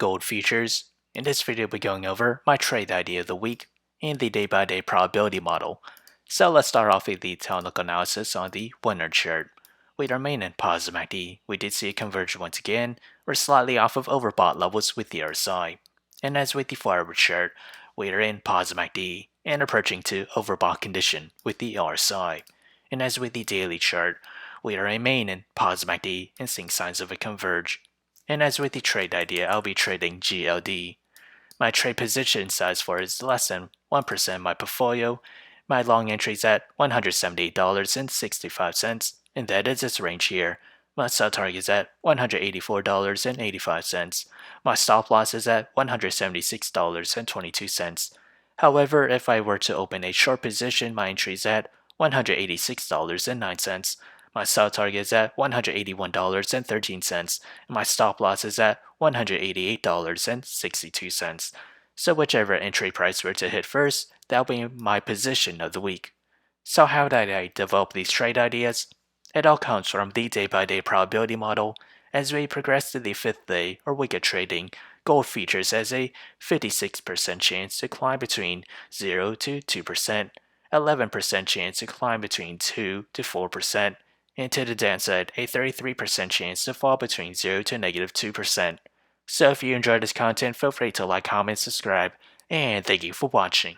gold futures. In this video, we're going over my trade idea of the week and the day-by-day probability model. So let's start off with the technical analysis on the winner chart. We remain in positive MACD. We did see a conversion once again. We're slightly off of overbought levels with the RSI. And as with the forward chart, we are in positive MACD and approaching to overbought condition with the RSI. And as with the daily chart, we remain in positive MACD and seeing signs of a converge. And as with the trade idea, I'll be trading GLD. My trade position size for is less than 1% of my portfolio. My long entry is at $178.65, and that is its range here. My sell target is at $184.85. My stop loss is at $176.22. However, if I were to open a short position, my entry is at $186.09. My sell target is at $181.13, and my stop loss is at $188.62. So whichever entry price were to hit first, that'll be my position of the week. So how did I develop these trade ideas? It all comes from the day-by-day probability model. As we progress to the 5th day or week of trading, gold features as a 56% chance to climb between 0 to 2%, 11% chance to climb between 2 to 4%, and to the downside, a 33% chance to fall between 0 to negative 2%. So if you enjoyed this content, feel free to like, comment, subscribe, and thank you for watching.